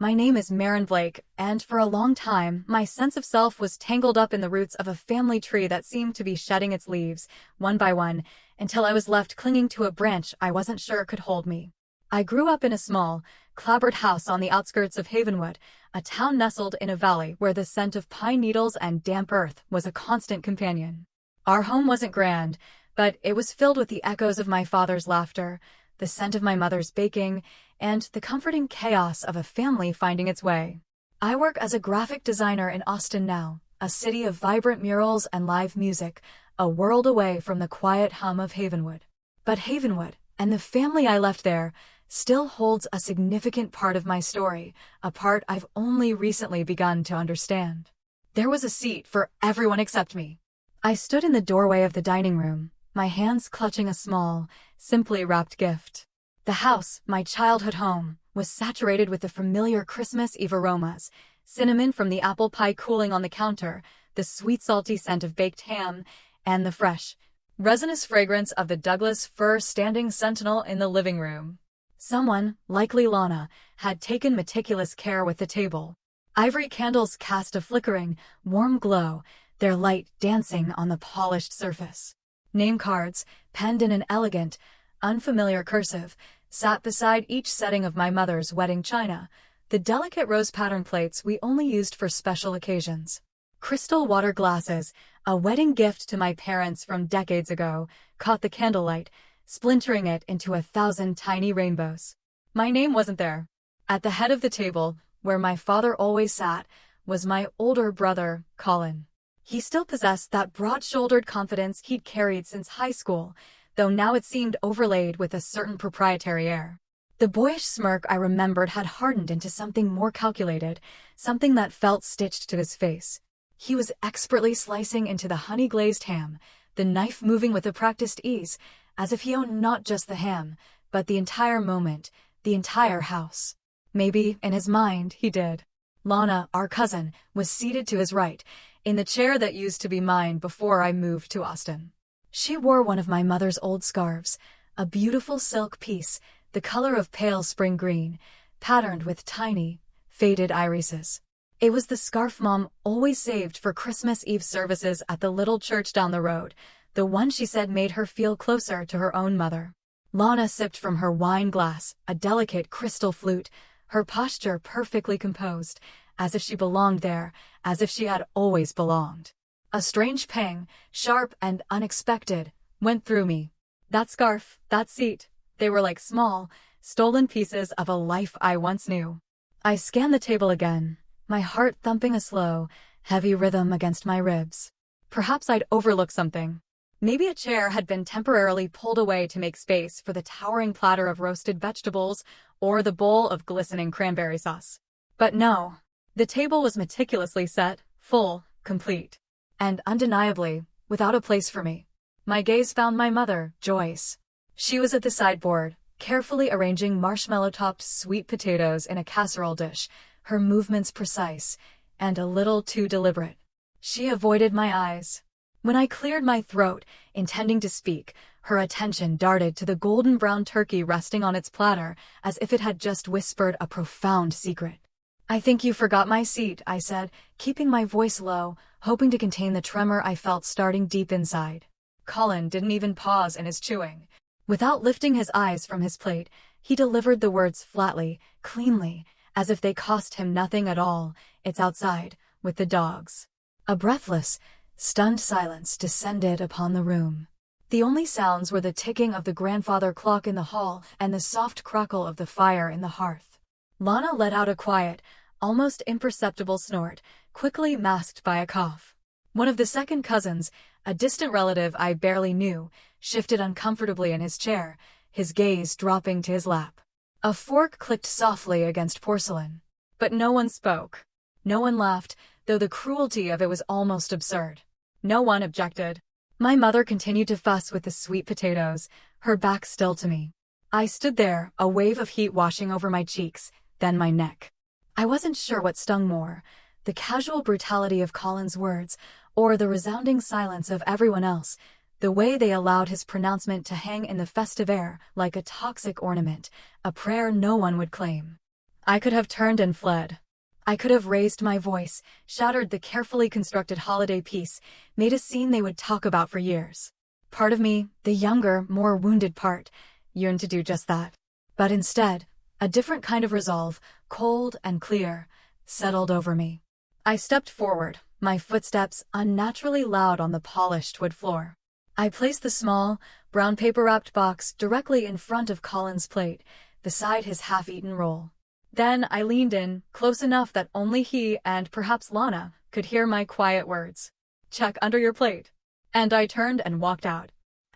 My name is Marin Blake, and for a long time, my sense of self was tangled up in the roots of a family tree that seemed to be shedding its leaves, one by one, until I was left clinging to a branch I wasn't sure could hold me. I grew up in a small, clapboard house on the outskirts of Havenwood, a town nestled in a valley where the scent of pine needles and damp earth was a constant companion. Our home wasn't grand, but it was filled with the echoes of my father's laughter, the scent of my mother's baking, and the comforting chaos of a family finding its way. I work as a graphic designer in Austin now, a city of vibrant murals and live music, a world away from the quiet hum of Havenwood. But Havenwood, and the family I left there, still holds a significant part of my story, a part I've only recently begun to understand. There was a seat for everyone except me. I stood in the doorway of the dining room, my hands clutching a small, simply wrapped gift. The house, my childhood home, was saturated with the familiar Christmas Eve aromas, cinnamon from the apple pie cooling on the counter, the sweet salty scent of baked ham, and the fresh, resinous fragrance of the Douglas fir standing sentinel in the living room. Someone, likely Lana, had taken meticulous care with the table. Ivory candles cast a flickering, warm glow, their light dancing on the polished surface. Name cards, penned in an elegant, unfamiliar cursive, sat beside each setting of my mother's wedding china, the delicate rose pattern plates we only used for special occasions. Crystal water glasses, a wedding gift to my parents from decades ago, caught the candlelight, splintering it into 1,000 tiny rainbows. My name wasn't there. At the head of the table, where my father always sat, was my older brother, Colin. He still possessed that broad-shouldered confidence he'd carried since high school, though now it seemed overlaid with a certain proprietary air. The boyish smirk I remembered had hardened into something more calculated, something that felt stitched to his face. He was expertly slicing into the honey-glazed ham, the knife moving with a practiced ease, as if he owned not just the ham, but the entire moment, the entire house. Maybe, in his mind, he did. Lana, our cousin, was seated to his right, in the chair that used to be mine before I moved to Austin. She wore one of my mother's old scarves, a beautiful silk piece, the color of pale spring green, patterned with tiny, faded irises. It was the scarf Mom always saved for Christmas Eve services at the little church down the road, the one she said made her feel closer to her own mother. Lana sipped from her wine glass, a delicate crystal flute, her posture perfectly composed, as if she belonged there, as if she had always belonged. A strange pang, sharp and unexpected, went through me. That scarf, that seat, they were like small, stolen pieces of a life I once knew. I scanned the table again, my heart thumping a slow, heavy rhythm against my ribs. Perhaps I'd overlooked something. Maybe a chair had been temporarily pulled away to make space for the towering platter of roasted vegetables or the bowl of glistening cranberry sauce. But no. The table was meticulously set, full, complete. And undeniably, without a place for me. My gaze found my mother, Joyce. She was at the sideboard, carefully arranging marshmallow-topped sweet potatoes in a casserole dish, her movements precise, and a little too deliberate. She avoided my eyes. When I cleared my throat, intending to speak, her attention darted to the golden brown turkey resting on its platter, as if it had just whispered a profound secret. "I think you forgot my seat," I said, keeping my voice low, hoping to contain the tremor I felt starting deep inside. Colin didn't even pause in his chewing. Without lifting his eyes from his plate, he delivered the words flatly, cleanly, as if they cost him nothing at all. "It's outside, with the dogs." A breathless, stunned silence descended upon the room. The only sounds were the ticking of the grandfather clock in the hall and the soft crackle of the fire in the hearth. Lana let out a quiet, almost imperceptible snort, quickly masked by a cough. One of the second cousins, a distant relative I barely knew, shifted uncomfortably in his chair, his gaze dropping to his lap. A fork clicked softly against porcelain. But no one spoke. No one laughed, though the cruelty of it was almost absurd. No one objected. My mother continued to fuss with the sweet potatoes, her back still to me. I stood there, a wave of heat washing over my cheeks, then my neck. I wasn't sure what stung more, the casual brutality of Colin's words, or the resounding silence of everyone else, the way they allowed his pronouncement to hang in the festive air like a toxic ornament, a prayer no one would claim. I could have turned and fled. I could have raised my voice, shattered the carefully constructed holiday peace, made a scene they would talk about for years. Part of me, the younger, more wounded part, yearned to do just that. But instead, a different kind of resolve, cold and clear, settled over me. I stepped forward, my footsteps unnaturally loud on the polished wood floor. I placed the small, brown paper-wrapped box directly in front of Colin's plate, beside his half-eaten roll. Then I leaned in, close enough that only he and perhaps Lana could hear my quiet words. "Check under your plate." And I turned and walked out.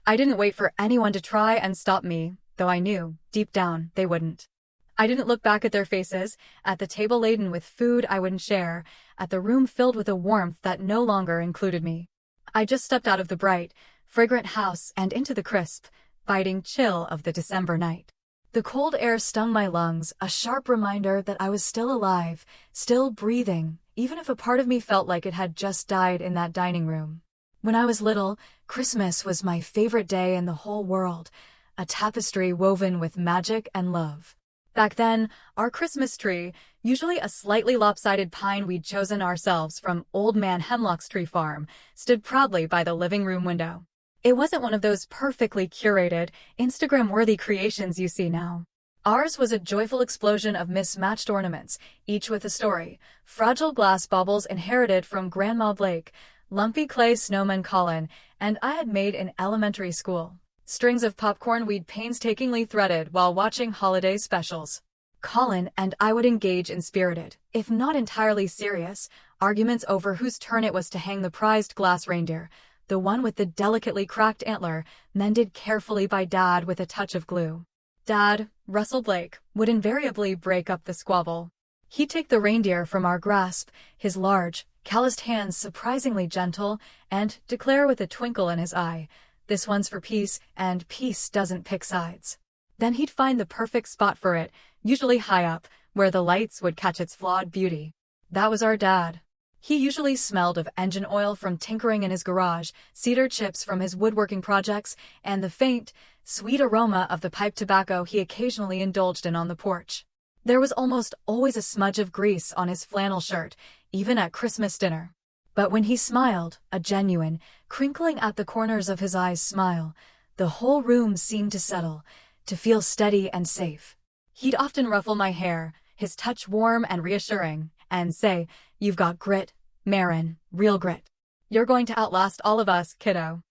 I didn't wait for anyone to try and stop me, though I knew, deep down, they wouldn't. I didn't look back at their faces, at the table laden with food I wouldn't share, at the room filled with a warmth that no longer included me. I just stepped out of the bright, fragrant house and into the crisp, biting chill of the December night. The cold air stung my lungs, a sharp reminder that I was still alive, still breathing, even if a part of me felt like it had just died in that dining room. When I was little, Christmas was my favorite day in the whole world, a tapestry woven with magic and love. Back then, our Christmas tree, usually a slightly lopsided pine we'd chosen ourselves from Old Man Hemlock's tree farm, stood proudly by the living room window. It wasn't one of those perfectly curated, Instagram-worthy creations you see now. Ours was a joyful explosion of mismatched ornaments, each with a story. Fragile glass baubles inherited from Grandma Blake, lumpy clay snowman Colin, and I had made in elementary school. Strings of popcorn we'd painstakingly threaded while watching holiday specials. Colin and I would engage in spirited, if not entirely serious, arguments over whose turn it was to hang the prized glass reindeer, the one with the delicately cracked antler, mended carefully by Dad with a touch of glue. Dad, Russell Blake, would invariably break up the squabble. He'd take the reindeer from our grasp, his large, calloused hands surprisingly gentle, and declare with a twinkle in his eye, "This one's for peace, and peace doesn't pick sides." Then he'd find the perfect spot for it, usually high up, where the lights would catch its flawed beauty. That was our Dad. He usually smelled of engine oil from tinkering in his garage, cedar chips from his woodworking projects, and the faint, sweet aroma of the pipe tobacco he occasionally indulged in on the porch. There was almost always a smudge of grease on his flannel shirt, even at Christmas dinner. But when he smiled, a genuine, crinkling at the corners of his eyes smile, the whole room seemed to settle, to feel steady and safe. He'd often ruffle my hair, his touch warm and reassuring, and say, "You've got grit, Marin, real grit. You're going to outlast all of us, kiddo."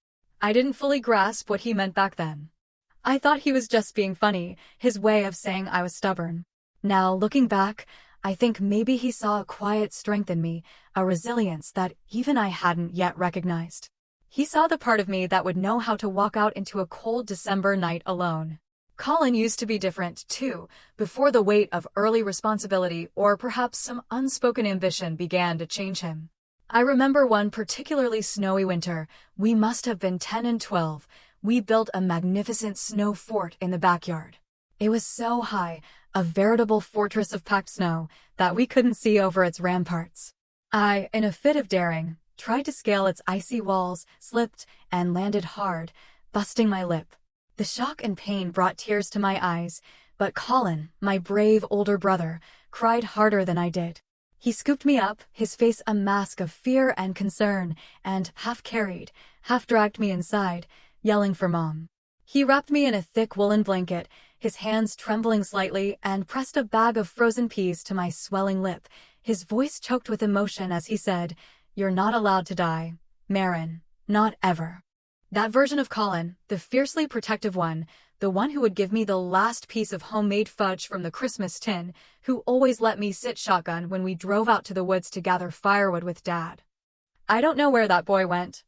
I didn't fully grasp what he meant back then. I thought he was just being funny, his way of saying I was stubborn. Now, looking back, I think maybe he saw a quiet strength in me, a resilience that even I hadn't yet recognized. He saw the part of me that would know how to walk out into a cold December night alone. Colin used to be different, too, before the weight of early responsibility or perhaps some unspoken ambition began to change him. I remember one particularly snowy winter. We must have been 10 and 12. We built a magnificent snow fort in the backyard. It was so high, a veritable fortress of packed snow, that we couldn't see over its ramparts. I, in a fit of daring, tried to scale its icy walls, slipped, and landed hard, busting my lip. The shock and pain brought tears to my eyes, but Colin, my brave older brother, cried harder than I did. He scooped me up, his face a mask of fear and concern, and half carried, half dragged me inside, yelling for Mom. He wrapped me in a thick woolen blanket, his hands trembling slightly, and pressed a bag of frozen peas to my swelling lip, his voice choked with emotion as he said, "You're not allowed to die, Marin, not ever." That version of Colin, the fiercely protective one, the one who would give me the last piece of homemade fudge from the Christmas tin, who always let me sit shotgun when we drove out to the woods to gather firewood with Dad. I don't know where that boy went.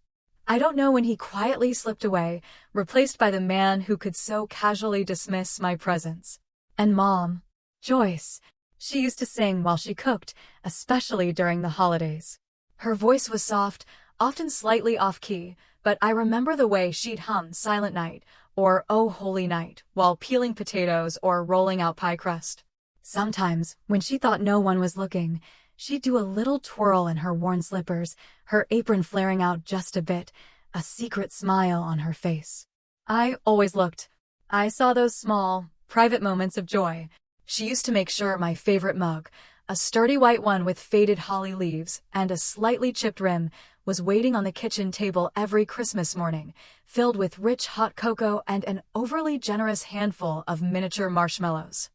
I don't know when he quietly slipped away, replaced by the man who could so casually dismiss my presence. And Mom, Joyce, she used to sing while she cooked, especially during the holidays. Her voice was soft, often slightly off-key, but I remember the way she'd hum Silent Night or Oh Holy Night while peeling potatoes or rolling out pie crust. Sometimes, when she thought no one was looking, she'd do a little twirl in her worn slippers, her apron flaring out just a bit, a secret smile on her face. I always looked. I saw those small, private moments of joy, She used to make sure my favorite mug, a sturdy white one with faded holly leaves and a slightly chipped rim, was waiting on the kitchen table every Christmas morning, filled with rich hot cocoa and an overly generous handful of miniature marshmallows.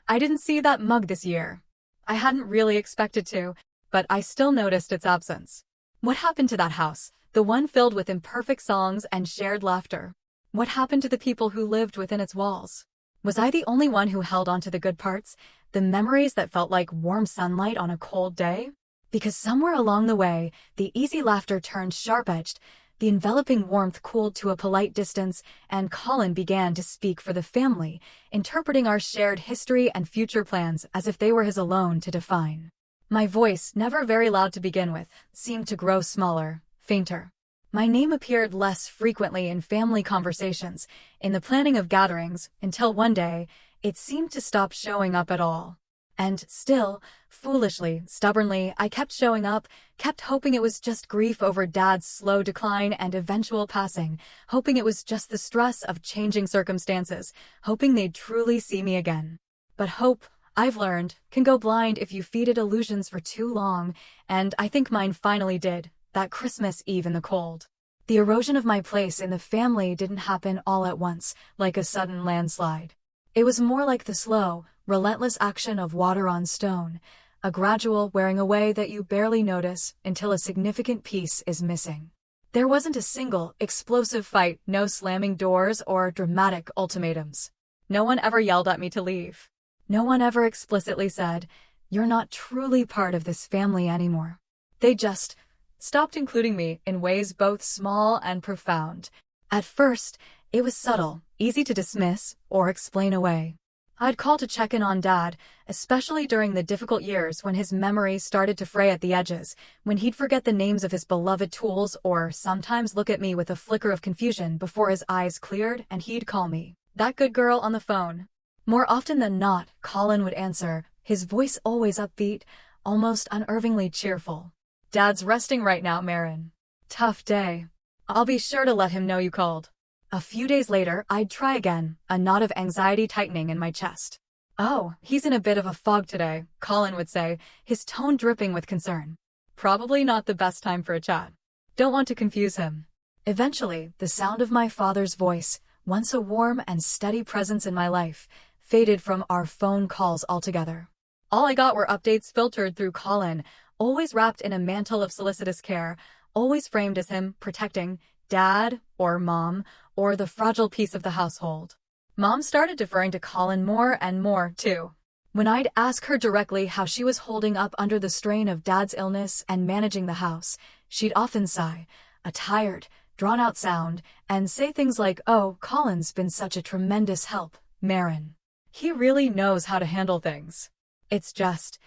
I didn't see that mug this year. I hadn't really expected to, but I still noticed its absence. What happened to that house, the one filled with imperfect songs and shared laughter? What happened to the people who lived within its walls? Was I the only one who held on to the good parts, the memories that felt like warm sunlight on a cold day? Because somewhere along the way, the easy laughter turned sharp-edged, the enveloping warmth cooled to a polite distance, and Colin began to speak for the family, interpreting our shared history and future plans as if they were his alone to define. My voice, never very loud to begin with, seemed to grow smaller, fainter. My name appeared less frequently in family conversations, in the planning of gatherings, until one day, it seemed to stop showing up at all. And still, foolishly, stubbornly, I kept showing up, kept hoping it was just grief over Dad's slow decline and eventual passing, hoping it was just the stress of changing circumstances, hoping they'd truly see me again. But hope, I've learned, can go blind if you feed it illusions for too long, and I think mine finally did, that Christmas Eve in the cold. The erosion of my place in the family didn't happen all at once, like a sudden landslide. It was more like the slow, relentless action of water on stone, a gradual wearing away that you barely notice until a significant piece is missing. There wasn't a single, explosive fight, no slamming doors or dramatic ultimatums. No one ever yelled at me to leave. No one ever explicitly said, "You're not truly part of this family anymore." They just stopped including me in ways both small and profound. At first, it was subtle, easy to dismiss or explain away. I'd call to check in on Dad, especially during the difficult years when his memory started to fray at the edges, when he'd forget the names of his beloved tools or sometimes look at me with a flicker of confusion before his eyes cleared and he'd call me that good girl on the phone. More often than not, Colin would answer, his voice always upbeat, almost unnervingly cheerful. "Dad's resting right now, Marin. Tough day. I'll be sure to let him know you called." A few days later, I'd try again, a knot of anxiety tightening in my chest. "Oh, he's in a bit of a fog today," Colin would say, his tone dripping with concern. "Probably not the best time for a chat. Don't want to confuse him." Eventually, the sound of my father's voice, once a warm and steady presence in my life, faded from our phone calls altogether. All I got were updates filtered through Colin, always wrapped in a mantle of solicitous care, always framed as him protecting Dad or Mom or the fragile piece of the household. Mom started deferring to Colin more and more, too. When I'd ask her directly how she was holding up under the strain of Dad's illness and managing the house, she'd often sigh, a tired, drawn-out sound, and say things like, "Oh, Colin's been such a tremendous help, Marin. He really knows how to handle things. It's just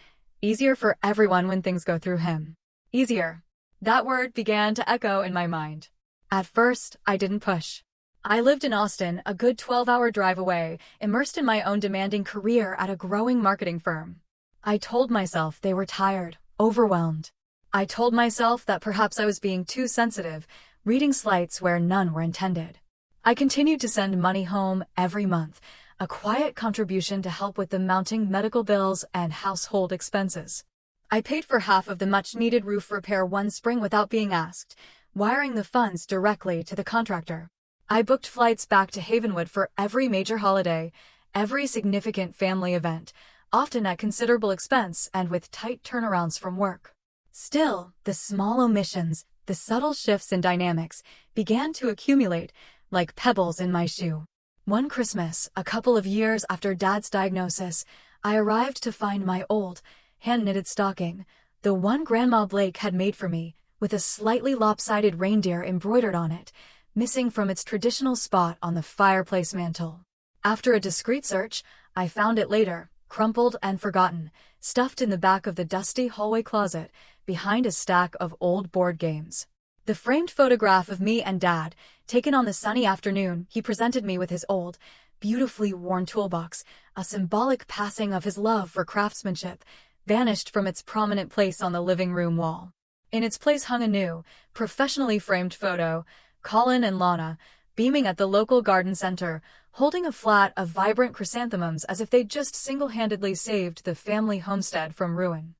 easier for everyone when things go through him." Easier. That word began to echo in my mind. At first, I didn't push. I lived in Austin, a good 12-hour drive away, immersed in my own demanding career at a growing marketing firm. I told myself they were tired, overwhelmed. I told myself that perhaps I was being too sensitive, reading slights where none were intended. I continued to send money home every month, a quiet contribution to help with the mounting medical bills and household expenses. I paid for half of the much-needed roof repair one spring without being asked, wiring the funds directly to the contractor. I booked flights back to Havenwood for every major holiday, every significant family event, often at considerable expense and with tight turnarounds from work. Still, the small omissions, the subtle shifts in dynamics, began to accumulate, like pebbles in my shoe. One Christmas, a couple of years after Dad's diagnosis, I arrived to find my old, hand-knitted stocking, the one Grandma Blake had made for me, with a slightly lopsided reindeer embroidered on it, missing from its traditional spot on the fireplace mantel. After a discreet search, I found it later, crumpled and forgotten, stuffed in the back of the dusty hallway closet, behind a stack of old board games. The framed photograph of me and Dad, taken on the sunny afternoon he presented me with his old, beautifully worn toolbox, a symbolic passing of his love for craftsmanship, vanished from its prominent place on the living room wall. In its place hung a new, professionally framed photo, Colin and Lana, beaming at the local garden center, holding a flat of vibrant chrysanthemums as if they'd just single-handedly saved the family homestead from ruin.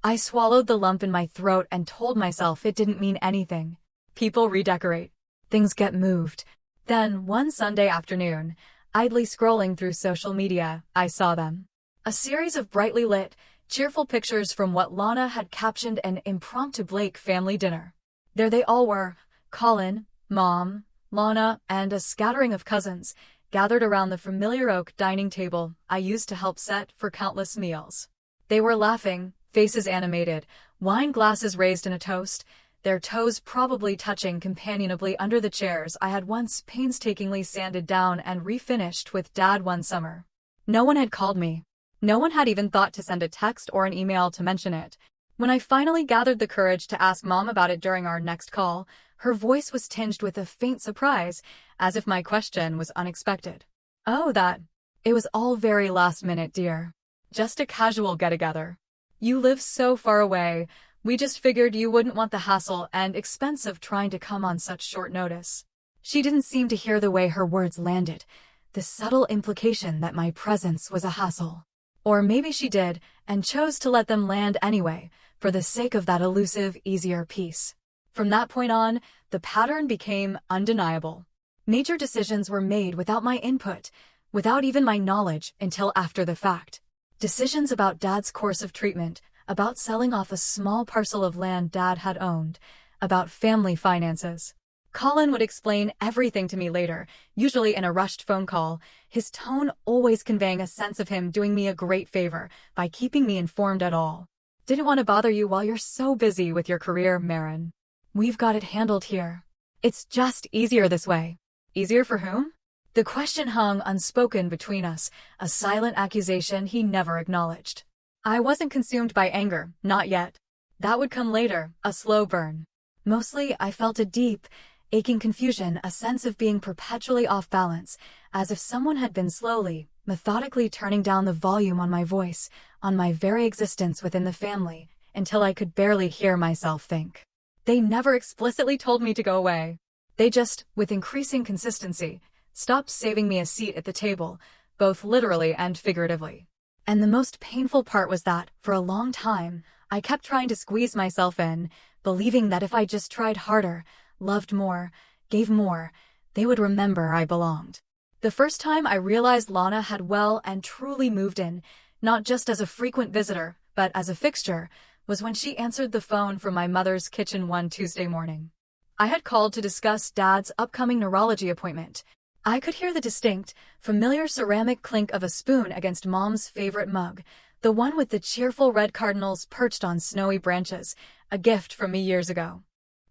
I swallowed the lump in my throat and told myself it didn't mean anything. People redecorate. Things get moved. Then, one Sunday afternoon, idly scrolling through social media, I saw them. A series of brightly lit, cheerful pictures from what Lana had captioned an impromptu Blake family dinner. There they all were, Colin, Mom, Lana, and a scattering of cousins, gathered around the familiar oak dining table I used to help set for countless meals. They were laughing, faces animated, wine glasses raised in a toast, their toes probably touching companionably under the chairs I had once painstakingly sanded down and refinished with Dad one summer. No one had called me. No one had even thought to send a text or an email to mention it. When I finally gathered the courage to ask Mom about it during our next call, her voice was tinged with a faint surprise, as if my question was unexpected. "Oh, that. It was all very last minute, dear. Just a casual get-together. You live so far away. We just figured you wouldn't want the hassle and expense of trying to come on such short notice." She didn't seem to hear the way her words landed, the subtle implication that my presence was a hassle. Or maybe she did, and chose to let them land anyway, for the sake of that elusive, easier piece. From that point on, the pattern became undeniable. Major decisions were made without my input, without even my knowledge until after the fact. Decisions about Dad's course of treatment, about selling off a small parcel of land Dad had owned, about family finances. Colin would explain everything to me later, usually in a rushed phone call, his tone always conveying a sense of him doing me a great favor by keeping me informed at all. "Didn't want to bother you while you're so busy with your career, Marin. We've got it handled here. It's just easier this way." Easier for whom? The question hung unspoken between us, a silent accusation he never acknowledged. I wasn't consumed by anger, not yet. That would come later, a slow burn. Mostly, I felt a deep, aching confusion, a sense of being perpetually off balance, as if someone had been slowly, methodically turning down the volume on my voice, on my very existence within the family, until I could barely hear myself think. They never explicitly told me to go away. They just, with increasing consistency, stopped saving me a seat at the table, both literally and figuratively. And the most painful part was that, for a long time, I kept trying to squeeze myself in, believing that if I just tried harder, loved more, gave more, they would remember I belonged. The first time I realized Lana had well and truly moved in, not just as a frequent visitor, but as a fixture, was when she answered the phone from my mother's kitchen one Tuesday morning. I had called to discuss Dad's upcoming neurology appointment. I could hear the distinct, familiar ceramic clink of a spoon against Mom's favorite mug, the one with the cheerful red cardinals perched on snowy branches, a gift from me years ago.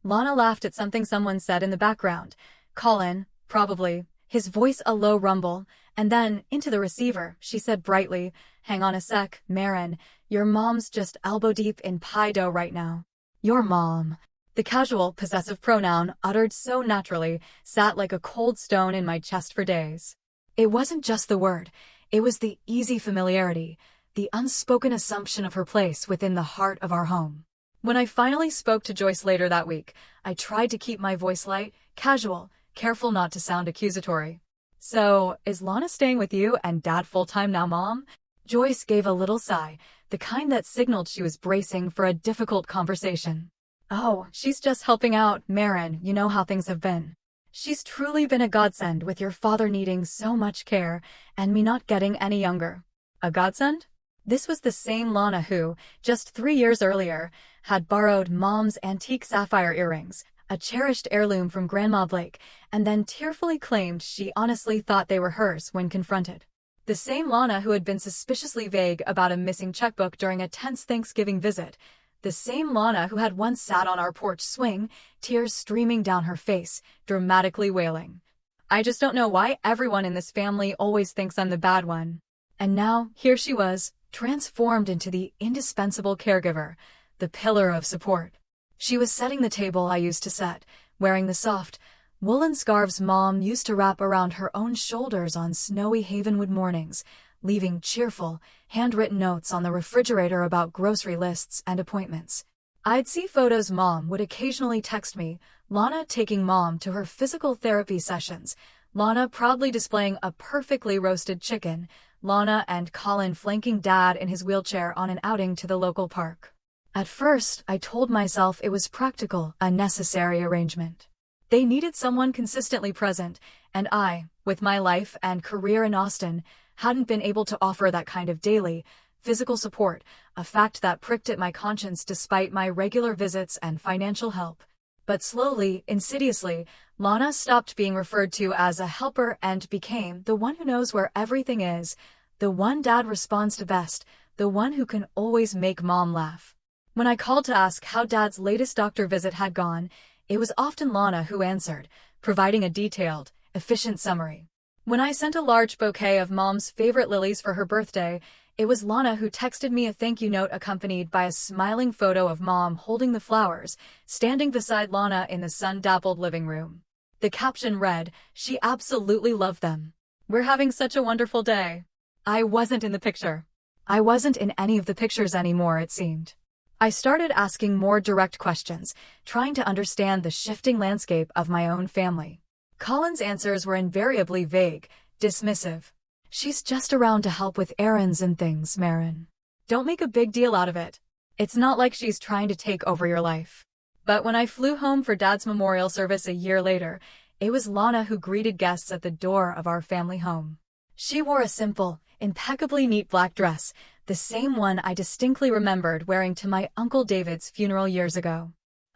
Lana laughed at something someone said in the background. Colin, probably, his voice a low rumble, and then, into the receiver, she said brightly, "Hang on a sec, Marin, your mom's just elbow-deep in pie dough right now." Your mom. The casual, possessive pronoun, uttered so naturally, sat like a cold stone in my chest for days. It wasn't just the word, it was the easy familiarity, the unspoken assumption of her place within the heart of our home. When I finally spoke to Joyce later that week, I tried to keep my voice light, casual, careful not to sound accusatory. "So, is Lana staying with you and Dad full-time now, Mom?" Joyce gave a little sigh, the kind that signaled she was bracing for a difficult conversation. "Oh, she's just helping out, Marin, you know how things have been. She's truly been a godsend with your father needing so much care, and me not getting any younger." A godsend? This was the same Lana who, just 3 years earlier, had borrowed Mom's antique sapphire earrings, a cherished heirloom from Grandma Blake, and then tearfully claimed she honestly thought they were hers when confronted. The same Lana who had been suspiciously vague about a missing checkbook during a tense Thanksgiving visit. The same Lana who had once sat on our porch swing, tears streaming down her face, dramatically wailing. "I just don't know why everyone in this family always thinks I'm the bad one." And now, here she was, transformed into the indispensable caregiver, the pillar of support. She was setting the table I used to set, wearing the soft, woolen scarves Mom used to wrap around her own shoulders on snowy Havenwood mornings, leaving cheerful, handwritten notes on the refrigerator about grocery lists and appointments. I'd see photos Mom would occasionally text me, Lana taking Mom to her physical therapy sessions, Lana proudly displaying a perfectly roasted chicken, Lana and Colin flanking Dad in his wheelchair on an outing to the local park. At first, I told myself it was practical, a necessary arrangement. They needed someone consistently present, and I, with my life and career in Austin, hadn't been able to offer that kind of daily, physical support, a fact that pricked at my conscience despite my regular visits and financial help. But slowly, insidiously, Lana stopped being referred to as a helper and became the one who knows where everything is, the one Dad responds to best, the one who can always make Mom laugh. When I called to ask how Dad's latest doctor visit had gone, it was often Lana who answered, providing a detailed, efficient summary. When I sent a large bouquet of Mom's favorite lilies for her birthday, it was Lana who texted me a thank you note accompanied by a smiling photo of Mom holding the flowers, standing beside Lana in the sun-dappled living room. The caption read, "She absolutely loved them. We're having such a wonderful day." I wasn't in the picture. I wasn't in any of the pictures anymore, it seemed. I started asking more direct questions, trying to understand the shifting landscape of my own family. Colin's answers were invariably vague, dismissive. "She's just around to help with errands and things, Marin. Don't make a big deal out of it. It's not like she's trying to take over your life." But when I flew home for Dad's memorial service a year later, it was Lana who greeted guests at the door of our family home. She wore a simple, impeccably neat black dress, the same one I distinctly remembered wearing to my Uncle David's funeral years ago.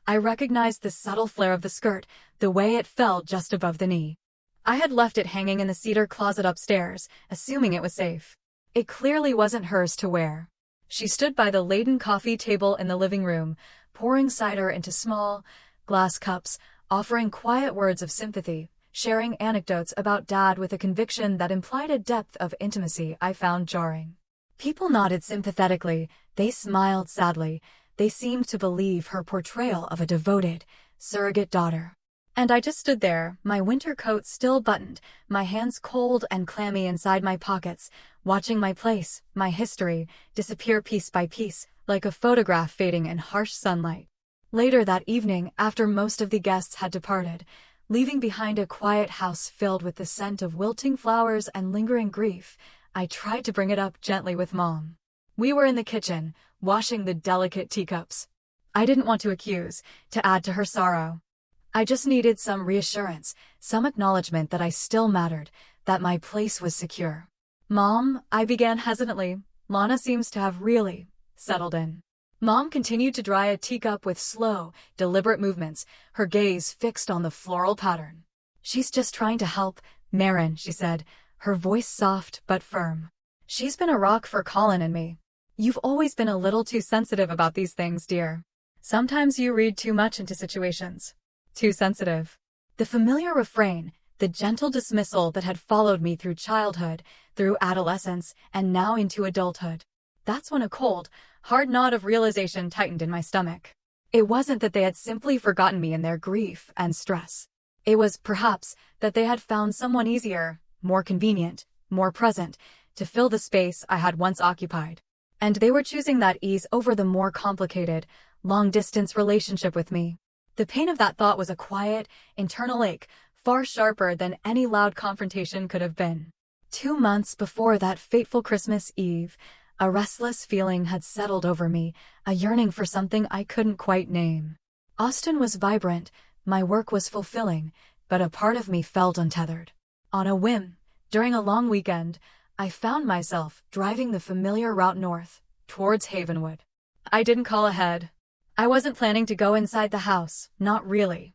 I recognized the subtle flare of the skirt, the way it fell just above the knee. I had left it hanging in the cedar closet upstairs, assuming it was safe. It clearly wasn't hers to wear. She stood by the laden coffee table in the living room, pouring cider into small, glass cups, offering quiet words of sympathy, sharing anecdotes about Dad with a conviction that implied a depth of intimacy I found jarring. People nodded sympathetically, they smiled sadly, they seemed to believe her portrayal of a devoted, surrogate daughter. And I just stood there, my winter coat still buttoned, my hands cold and clammy inside my pockets, watching my place, my history, disappear piece by piece, like a photograph fading in harsh sunlight. Later that evening, after most of the guests had departed, leaving behind a quiet house filled with the scent of wilting flowers and lingering grief, I tried to bring it up gently with Mom. We were in the kitchen, washing the delicate teacups. I didn't want to accuse, to add to her sorrow. I just needed some reassurance, some acknowledgement that I still mattered, that my place was secure. "Mom," I began hesitantly, "Lana seems to have really settled in." Mom continued to dry a teacup with slow, deliberate movements, her gaze fixed on the floral pattern. "She's just trying to help, Marin," she said, her voice soft but firm. "She's been a rock for Colin and me. You've always been a little too sensitive about these things, dear. Sometimes you read too much into situations. Too sensitive." The familiar refrain, the gentle dismissal that had followed me through childhood, through adolescence, and now into adulthood. That's when a cold, hard knot of realization tightened in my stomach. It wasn't that they had simply forgotten me in their grief and stress. It was, perhaps, that they had found someone easier, more convenient, more present, to fill the space I had once occupied. And they were choosing that ease over the more complicated, long-distance relationship with me. The pain of that thought was a quiet, internal ache, far sharper than any loud confrontation could have been. 2 months before that fateful Christmas Eve, a restless feeling had settled over me, a yearning for something I couldn't quite name. Austin was vibrant, my work was fulfilling, but a part of me felt untethered. On a whim, during a long weekend, I found myself driving the familiar route north, towards Havenwood. I didn't call ahead. I wasn't planning to go inside the house, not really.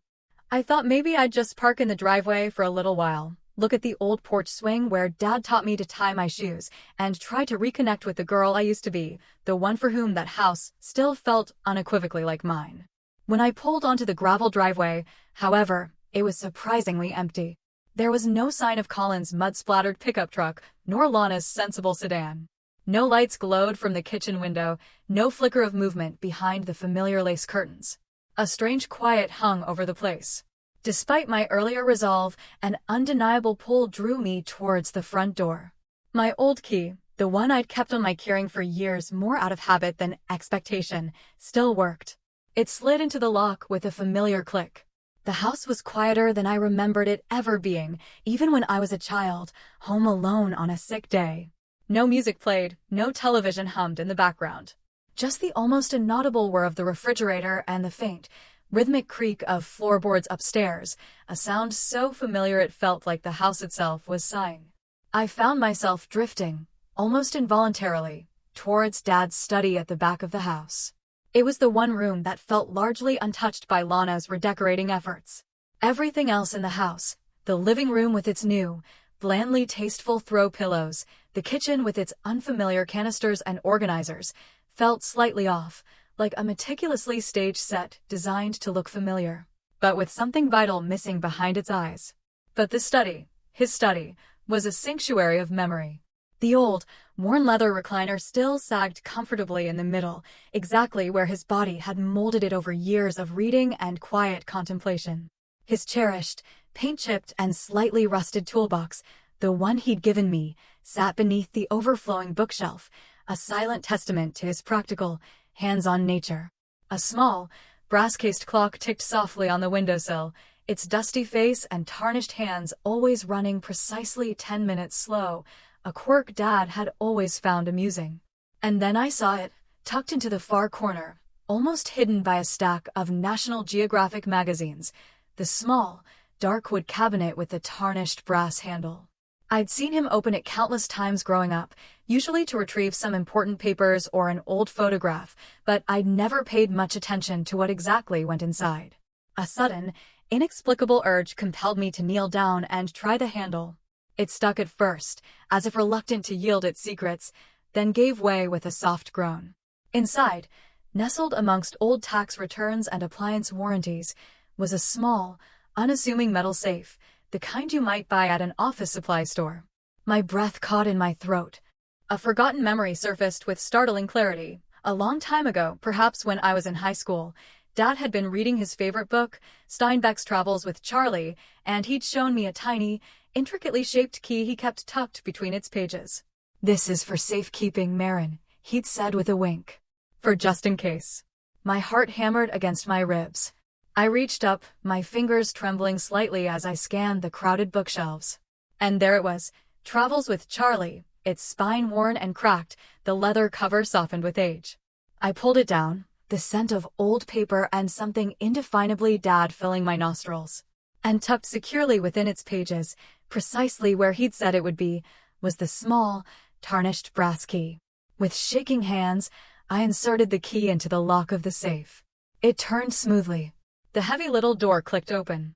I thought maybe I'd just park in the driveway for a little while, look at the old porch swing where Dad taught me to tie my shoes, and try to reconnect with the girl I used to be, the one for whom that house still felt unequivocally like mine. When I pulled onto the gravel driveway, however, it was surprisingly empty. There was no sign of Colin's mud-splattered pickup truck, nor Lana's sensible sedan. No lights glowed from the kitchen window, no flicker of movement behind the familiar lace curtains. A strange quiet hung over the place. Despite my earlier resolve, an undeniable pull drew me towards the front door. My old key, the one I'd kept on my keyring for years more out of habit than expectation, still worked. It slid into the lock with a familiar click. The house was quieter than I remembered it ever being, even when I was a child, home alone on a sick day. No music played, no television hummed in the background. Just the almost inaudible whir of the refrigerator and the faint, rhythmic creak of floorboards upstairs, a sound so familiar it felt like the house itself was sighing. I found myself drifting, almost involuntarily, towards Dad's study at the back of the house. It was the one room that felt largely untouched by Lana's redecorating efforts. Everything else in the house, the living room with its new, blandly tasteful throw pillows, the kitchen with its unfamiliar canisters and organizers, felt slightly off, like a meticulously staged set designed to look familiar, but with something vital missing behind its eyes. But the study, his study, was a sanctuary of memory. The old, worn leather recliner still sagged comfortably in the middle, exactly where his body had molded it over years of reading and quiet contemplation. His cherished, paint-chipped and slightly rusted toolbox, the one he'd given me, sat beneath the overflowing bookshelf, a silent testament to his practical, hands-on nature. A small, brass-cased clock ticked softly on the windowsill, its dusty face and tarnished hands always running precisely 10 minutes slow, a quirk Dad had always found amusing. And then I saw it, tucked into the far corner, almost hidden by a stack of National Geographic magazines, the small, dark wood cabinet with the tarnished brass handle. I'd seen him open it countless times growing up, usually to retrieve some important papers or an old photograph, but I'd never paid much attention to what exactly went inside. A sudden, inexplicable urge compelled me to kneel down and try the handle. It stuck at first, as if reluctant to yield its secrets, then gave way with a soft groan. Inside, nestled amongst old tax returns and appliance warranties, was a small, unassuming metal safe, the kind you might buy at an office supply store. My breath caught in my throat. A forgotten memory surfaced with startling clarity. A long time ago, perhaps when I was in high school, Dad had been reading his favorite book, Steinbeck's Travels with Charlie, and he'd shown me a tiny, intricately shaped key he kept tucked between its pages. "This is for safekeeping, Marin," he'd said with a wink. "For just in case." My heart hammered against my ribs. I reached up, my fingers trembling slightly as I scanned the crowded bookshelves. And there it was, Travels with Charlie, its spine worn and cracked, the leather cover softened with age. I pulled it down, the scent of old paper and something indefinably Dad filling my nostrils. And tucked securely within its pages, precisely where he'd said it would be, was the small, tarnished brass key. With shaking hands, I inserted the key into the lock of the safe. It turned smoothly. The heavy little door clicked open.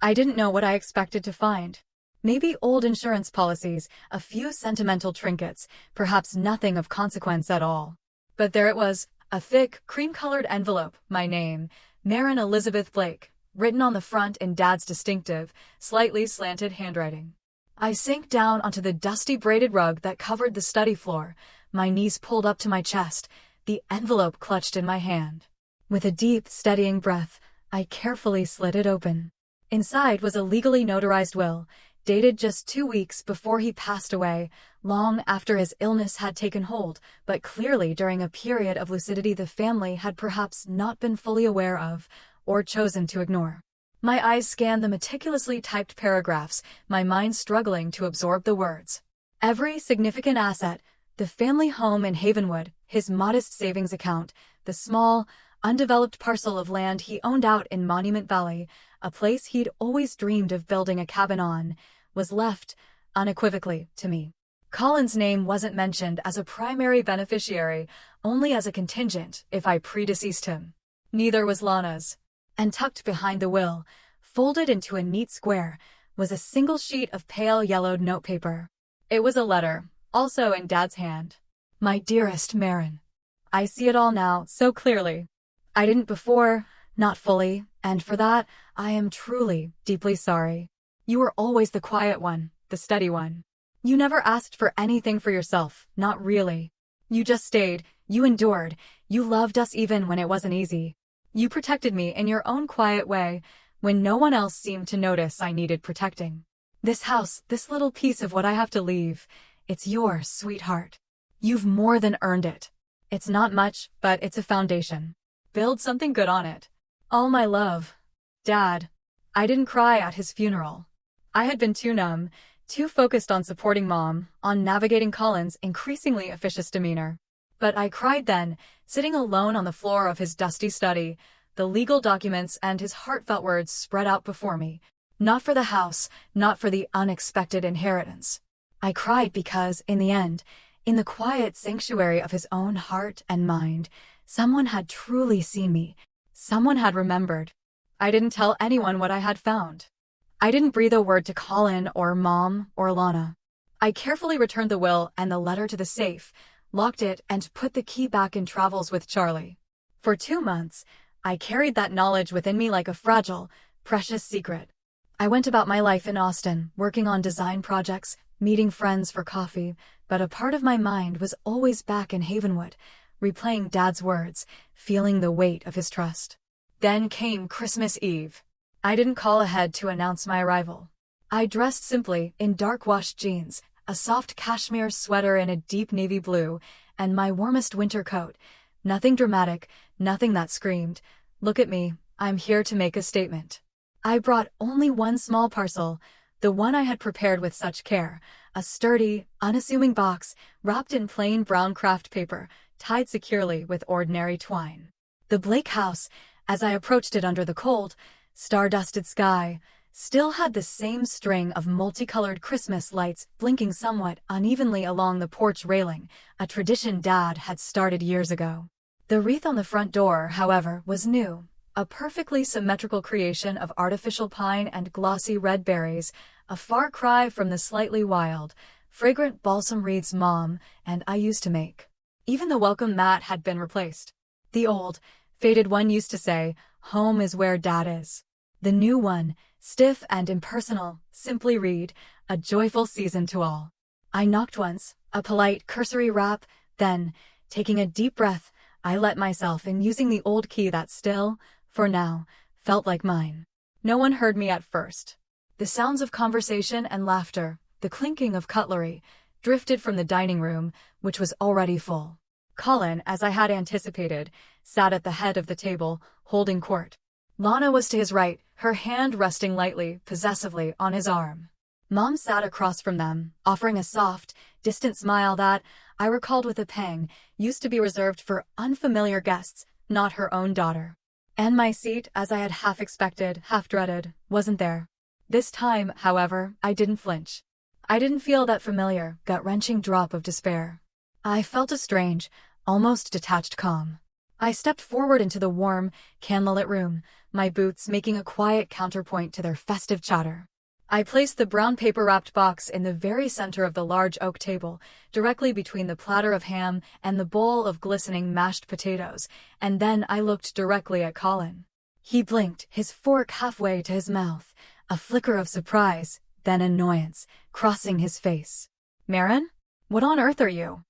I didn't know what I expected to find. Maybe old insurance policies, a few sentimental trinkets, perhaps nothing of consequence at all. But there it was, a thick, cream-colored envelope, my name, Marin Elizabeth Blake, written on the front in Dad's distinctive, slightly slanted handwriting. I sank down onto the dusty braided rug that covered the study floor, my knees pulled up to my chest, the envelope clutched in my hand. With a deep, steadying breath, I carefully slit it open. Inside was a legally notarized will, dated just 2 weeks before he passed away, long after his illness had taken hold, but clearly during a period of lucidity the family had perhaps not been fully aware of, or chosen to ignore. My eyes scanned the meticulously typed paragraphs, my mind struggling to absorb the words. Every significant asset, the family home in Havenwood, his modest savings account, the small, undeveloped parcel of land he owned out in Monument Valley, a place he'd always dreamed of building a cabin on, was left, unequivocally, to me. Colin's name wasn't mentioned as a primary beneficiary, only as a contingent if I predeceased him. Neither was Lana's. And tucked behind the will, folded into a neat square, was a single sheet of pale yellowed notepaper. It was a letter, also in Dad's hand. "My dearest Marin. I see it all now, so clearly. I didn't before, not fully, and for that, I am truly, deeply sorry. You were always the quiet one, the steady one. You never asked for anything for yourself, not really. You just stayed, you endured, you loved us even when it wasn't easy. You protected me in your own quiet way, when no one else seemed to notice I needed protecting. This house, this little piece of what I have to leave, it's yours, sweetheart. You've more than earned it. It's not much, but it's a foundation. Build something good on it. All my love. Dad." I didn't cry at his funeral. I had been too numb, too focused on supporting Mom, on navigating Colin's increasingly officious demeanor. But I cried then, sitting alone on the floor of his dusty study, the legal documents and his heartfelt words spread out before me. Not for the house, not for the unexpected inheritance. I cried because, in the end, in the quiet sanctuary of his own heart and mind, someone had truly seen me. Someone had remembered. I didn't tell anyone what I had found. I didn't breathe a word to Colin or Mom or Lana. I carefully returned the will and the letter to the safe, locked it, and put the key back in Travels with Charlie. For 2 months, I carried that knowledge within me like a fragile, precious secret. I went about my life in Austin, working on design projects, meeting friends for coffee, but a part of my mind was always back in Havenwood, replaying Dad's words, feeling the weight of his trust. Then came Christmas Eve. I didn't call ahead to announce my arrival. I dressed simply in dark-washed jeans, a soft cashmere sweater in a deep navy blue, and my warmest winter coat. Nothing dramatic, nothing that screamed, "Look at me, I'm here to make a statement." I brought only one small parcel, the one I had prepared with such care, a sturdy, unassuming box wrapped in plain brown craft paper, tied securely with ordinary twine. The Blake house, as I approached it under the cold, star-dusted sky, still had the same string of multicolored Christmas lights blinking somewhat unevenly along the porch railing, a tradition Dad had started years ago. The wreath on the front door, however, was new, a perfectly symmetrical creation of artificial pine and glossy red berries, a far cry from the slightly wild, fragrant balsam wreaths Mom and I used to make. Even the welcome mat had been replaced. The old, faded one used to say, "Home is where Dad is." The new one, stiff and impersonal, simply read, "A joyful season to all." I knocked once, a polite, cursory rap, then, taking a deep breath, I let myself in, using the old key that still, for now, felt like mine. No one heard me at first. The sounds of conversation and laughter, the clinking of cutlery, drifted from the dining room, which was already full. Colin, as I had anticipated, sat at the head of the table, holding court. Lana was to his right, her hand resting lightly, possessively, on his arm. Mom sat across from them, offering a soft, distant smile that, I recalled with a pang, used to be reserved for unfamiliar guests, not her own daughter. And my seat, as I had half expected, half dreaded, wasn't there. This time, however, I didn't flinch. I didn't feel that familiar, gut-wrenching drop of despair. I felt a strange, almost detached calm. I stepped forward into the warm, candlelit room, my boots making a quiet counterpoint to their festive chatter. I placed the brown paper-wrapped box in the very center of the large oak table, directly between the platter of ham and the bowl of glistening mashed potatoes, and then I looked directly at Colin. He blinked, his fork halfway to his mouth, a flicker of surprise, then annoyance, crossing his face. "Marin? What on earth are you?"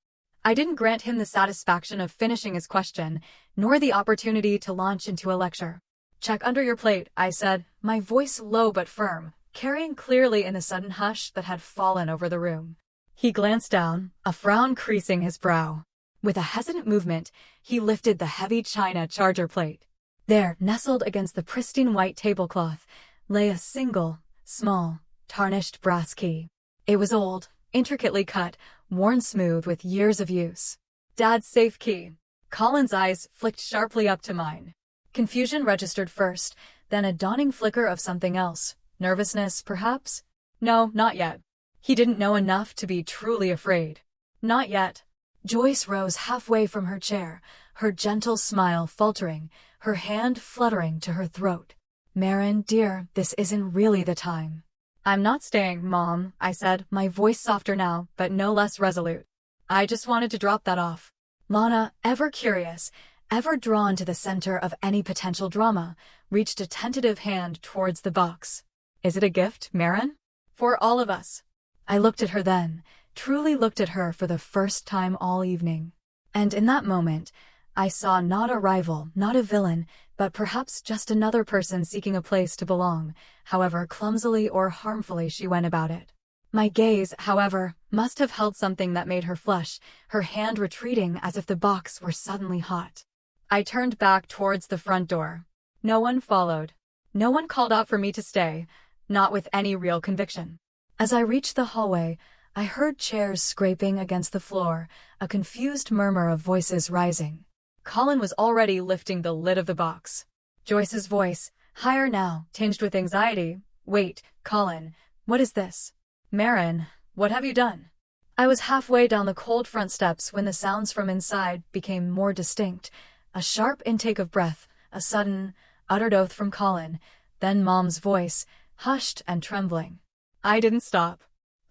I didn't grant him the satisfaction of finishing his question, nor the opportunity to launch into a lecture. "Check under your plate," I said, my voice low but firm, carrying clearly in the sudden hush that had fallen over the room. He glanced down, a frown creasing his brow. With a hesitant movement, he lifted the heavy china charger plate. There, nestled against the pristine white tablecloth, lay a single, small, tarnished brass key. It was old, intricately cut, worn smooth with years of use. Dad's safe key. Colin's eyes flicked sharply up to mine. Confusion registered first, then a dawning flicker of something else. Nervousness, perhaps? No, not yet. He didn't know enough to be truly afraid. Not yet. Joyce rose halfway from her chair, her gentle smile faltering, her hand fluttering to her throat. "Marin, dear, this isn't really the time." "I'm not staying, Mom," I said, my voice softer now, but no less resolute. "I just wanted to drop that off." Lana, ever curious, ever drawn to the center of any potential drama, reached a tentative hand towards the box. "Is it a gift, Marin?" "For all of us." I looked at her then, truly looked at her for the first time all evening. And in that moment, I saw not a rival, not a villain, but perhaps just another person seeking a place to belong, however clumsily or harmfully she went about it. My gaze, however, must have held something that made her flush, her hand retreating as if the box were suddenly hot. I turned back towards the front door. No one followed. No one called out for me to stay, not with any real conviction. As I reached the hallway, I heard chairs scraping against the floor, a confused murmur of voices rising. Colin was already lifting the lid of the box. Joyce's voice, higher now, tinged with anxiety. Wait, Colin, what is this? Marin, what have you done? I was halfway down the cold front steps when the sounds from inside became more distinct. A sharp intake of breath, a sudden, uttered oath from Colin, then Mom's voice, hushed and trembling. I didn't stop.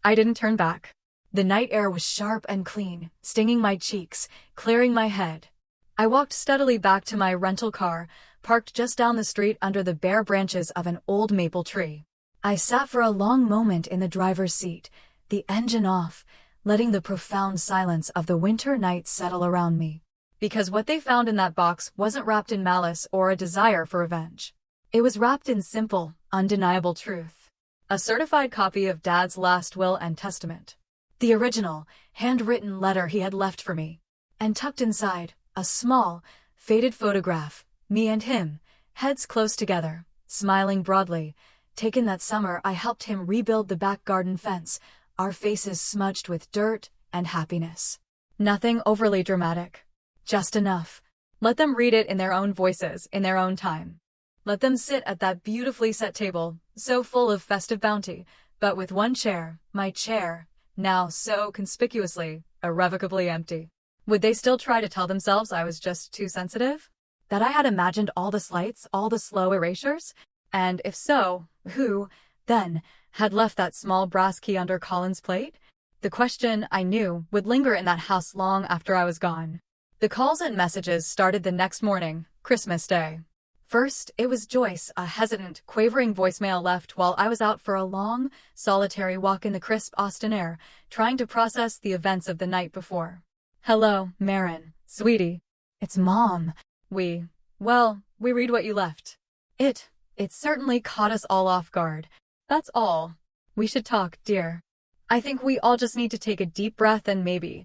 I didn't turn back. The night air was sharp and clean, stinging my cheeks, clearing my head. I walked steadily back to my rental car, parked just down the street under the bare branches of an old maple tree. I sat for a long moment in the driver's seat, the engine off, letting the profound silence of the winter night settle around me. Because what they found in that box wasn't wrapped in malice or a desire for revenge. It was wrapped in simple, undeniable truth. A certified copy of Dad's last will and testament. The original, handwritten letter he had left for me. And tucked inside, a small, faded photograph, me and him, heads close together, smiling broadly, taken that summer I helped him rebuild the back garden fence, our faces smudged with dirt and happiness. Nothing overly dramatic. Just enough. Let them read it in their own voices, in their own time. Let them sit at that beautifully set table, so full of festive bounty, but with one chair, my chair, now so conspicuously, irrevocably empty. Would they still try to tell themselves I was just too sensitive? That I had imagined all the slights, all the slow erasures? And if so, who, then, had left that small brass key under Colin's plate? The question, I knew, would linger in that house long after I was gone. The calls and messages started the next morning, Christmas Day. First, it was Joyce, a hesitant, quavering voicemail left while I was out for a long, solitary walk in the crisp Austin air, trying to process the events of the night before. Hello, Marin, sweetie. It's Mom. We read what you left. It certainly caught us all off guard. That's all. We should talk, dear. I think we all just need to take a deep breath and maybe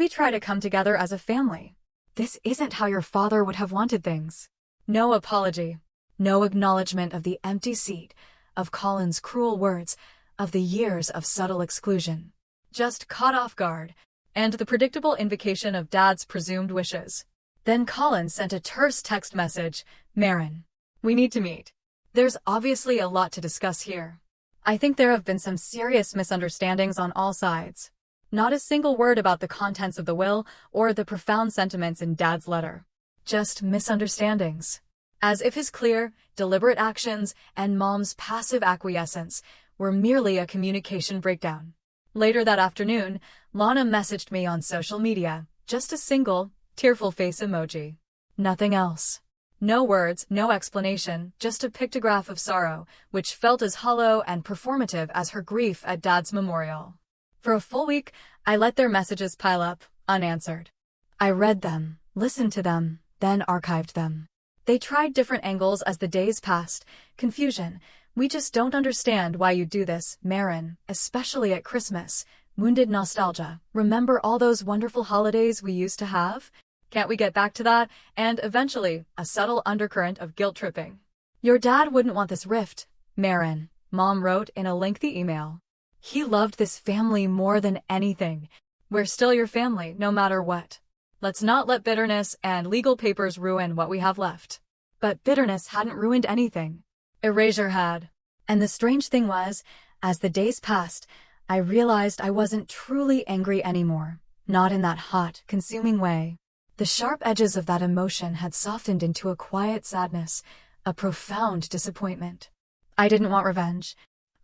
try to come together as a family. This isn't how your father would have wanted things. No apology. No acknowledgement of the empty seat, of Colin's cruel words, of the years of subtle exclusion. Just caught off guard, and the predictable invocation of Dad's presumed wishes. Then Colin sent a terse text message, Marin, we need to meet. There's obviously a lot to discuss here. I think there have been some serious misunderstandings on all sides. Not a single word about the contents of the will or the profound sentiments in Dad's letter. Just misunderstandings. As if his clear, deliberate actions and Mom's passive acquiescence were merely a communication breakdown. Later that afternoon, Lana messaged me on social media, just a single, tearful face emoji. Nothing else. No words, no explanation, just a pictograph of sorrow, which felt as hollow and performative as her grief at Dad's memorial. For a full week, I let their messages pile up, unanswered. I read them, listened to them, then archived them. They tried different angles as the days passed. Confusion. We just don't understand why you do this, Marin, especially at Christmas. Wounded nostalgia. Remember all those wonderful holidays we used to have? Can't we get back to that? And eventually, a subtle undercurrent of guilt-tripping. Your dad wouldn't want this rift, Marin, Mom wrote in a lengthy email. He loved this family more than anything. We're still your family, no matter what. Let's not let bitterness and legal papers ruin what we have left. But bitterness hadn't ruined anything. Erasure had. And the strange thing was, as the days passed, I realized I wasn't truly angry anymore. Not in that hot, consuming way. The sharp edges of that emotion had softened into a quiet sadness, a profound disappointment. I didn't want revenge.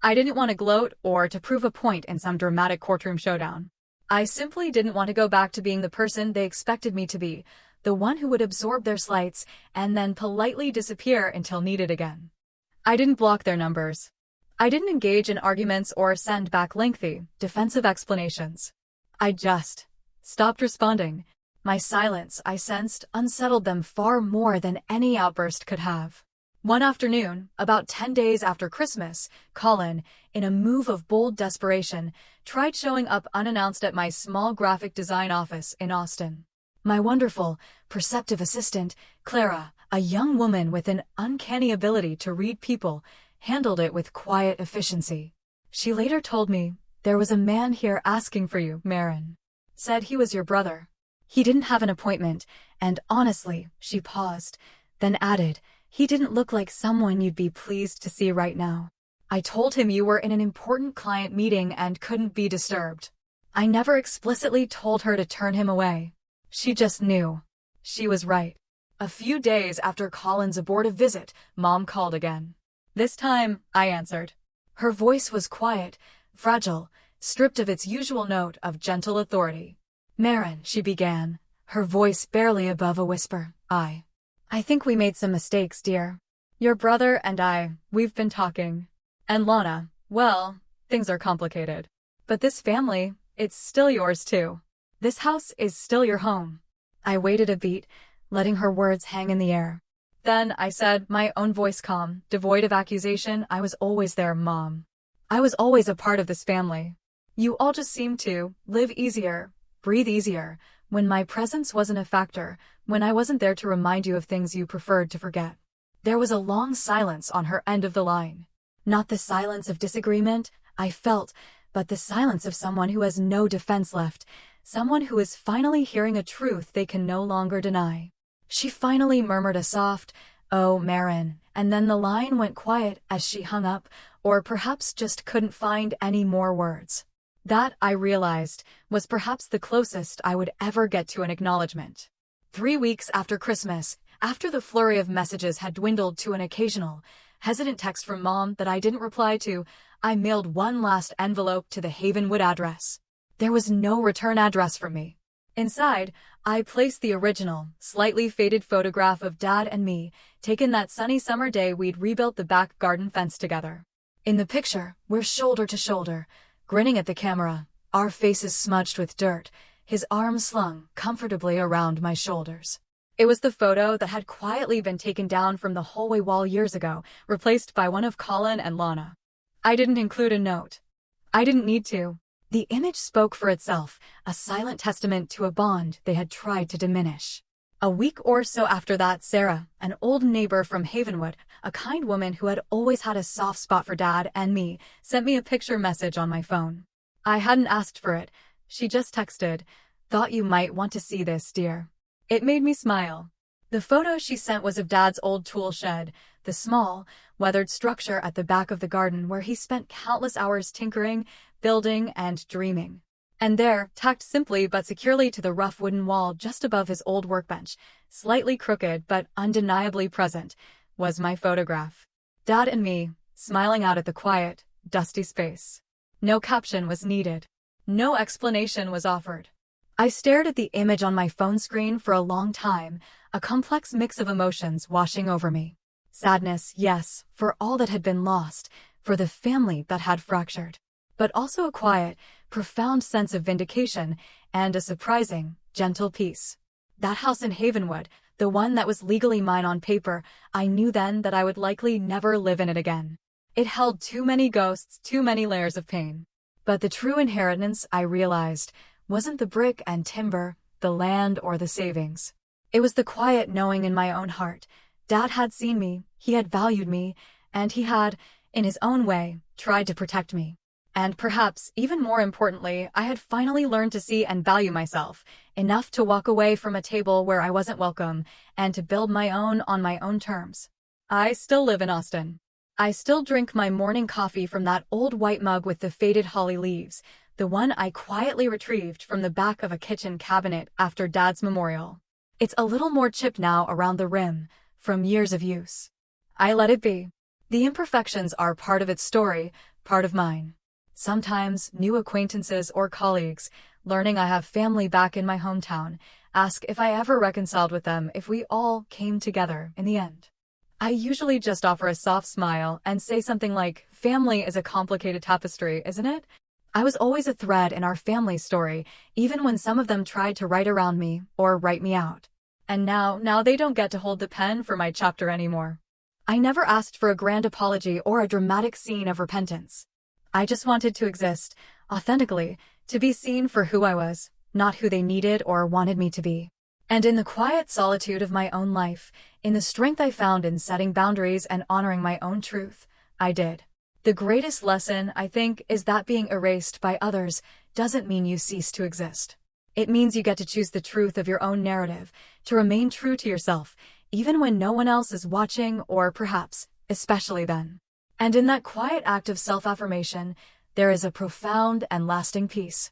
I didn't want to gloat or to prove a point in some dramatic courtroom showdown. I simply didn't want to go back to being the person they expected me to be, the one who would absorb their slights and then politely disappear until needed again. I didn't block their numbers. I didn't engage in arguments or send back lengthy, defensive explanations. I just stopped responding. My silence, I sensed, unsettled them far more than any outburst could have. One afternoon, about 10 days after Christmas, Colin, in a move of bold desperation, tried showing up unannounced at my small graphic design office in Austin. My wonderful, perceptive assistant, Clara, A young woman with an uncanny ability to read people handled it with quiet efficiency. She later told me, "There was a man here asking for you, Marin. Said he was your brother. He didn't have an appointment, and honestly," she paused, then added, "he didn't look like someone you'd be pleased to see right now. I told him you were in an important client meeting and couldn't be disturbed." I never explicitly told her to turn him away. She just knew. She was right. A few days after Colin's abortive visit, Mom called again. This time, I answered. Her voice was quiet, fragile, stripped of its usual note of gentle authority. "Marin," she began, her voice barely above a whisper. I think we made some mistakes, dear. Your brother and we've been talking. And Lana, well, things are complicated. But this family, it's still yours too. This house is still your home." I waited a beat, letting her words hang in the air. Then I said, my own voice calm, devoid of accusation, "I was always there, Mom. I was always a part of this family. You all just seemed to live easier, breathe easier, when my presence wasn't a factor, when I wasn't there to remind you of things you preferred to forget." There was a long silence on her end of the line. Not the silence of disagreement, I felt, but the silence of someone who has no defense left, someone who is finally hearing a truth they can no longer deny. She finally murmured a soft, "Oh, Marin," and then the line went quiet as she hung up, or perhaps just couldn't find any more words. That, I realized, was perhaps the closest I would ever get to an acknowledgement. 3 weeks after Christmas, after the flurry of messages had dwindled to an occasional, hesitant text from Mom that I didn't reply to, I mailed one last envelope to the Havenwood address. There was no return address from me. Inside, I placed the original, slightly faded photograph of Dad and me, taken that sunny summer day we'd rebuilt the back garden fence together. In the picture, we're shoulder to shoulder, grinning at the camera, our faces smudged with dirt, his arms slung comfortably around my shoulders. It was the photo that had quietly been taken down from the hallway wall years ago, replaced by one of Colin and Lana. I didn't include a note. I didn't need to. The image spoke for itself, a silent testament to a bond they had tried to diminish. A week or so after that, Sarah, an old neighbor from Havenwood, a kind woman who had always had a soft spot for Dad and me, sent me a picture message on my phone. I hadn't asked for it. She just texted, "Thought you might want to see this, dear." It made me smile. The photo she sent was of Dad's old tool shed, the small, weathered structure at the back of the garden where he spent countless hours tinkering, building, and dreaming. And there, tacked simply but securely to the rough wooden wall just above his old workbench, slightly crooked but undeniably present, was my photograph. Dad and me, smiling out at the quiet, dusty space. No caption was needed. No explanation was offered. I stared at the image on my phone screen for a long time, a complex mix of emotions washing over me. Sadness, yes, for all that had been lost, for the family that had fractured. But also a quiet, profound sense of vindication, and a surprising, gentle peace. That house in Havenwood, the one that was legally mine on paper, I knew then that I would likely never live in it again. It held too many ghosts, too many layers of pain. But the true inheritance, I realized, wasn't the brick and timber, the land or the savings. It was the quiet knowing in my own heart. Dad had seen me, he had valued me, and he had, in his own way, tried to protect me. And perhaps, even more importantly, I had finally learned to see and value myself, enough to walk away from a table where I wasn't welcome, and to build my own on my own terms. I still live in Austin. I still drink my morning coffee from that old white mug with the faded holly leaves, the one I quietly retrieved from the back of a kitchen cabinet after Dad's memorial. It's a little more chipped now around the rim, from years of use. I let it be. The imperfections are part of its story, part of mine. Sometimes, new acquaintances or colleagues, learning I have family back in my hometown, ask if I ever reconciled with them if we all came together in the end. I usually just offer a soft smile and say something like, "Family is a complicated tapestry, isn't it?" I was always a thread in our family story, even when some of them tried to write around me or write me out. And now they don't get to hold the pen for my chapter anymore. I never asked for a grand apology or a dramatic scene of repentance. I just wanted to exist, authentically, to be seen for who I was, not who they needed or wanted me to be. And in the quiet solitude of my own life, in the strength I found in setting boundaries and honoring my own truth, I did. The greatest lesson, I think, is that being erased by others doesn't mean you cease to exist. It means you get to choose the truth of your own narrative, to remain true to yourself, even when no one else is watching, or perhaps, especially then. And in that quiet act of self-affirmation, there is a profound and lasting peace.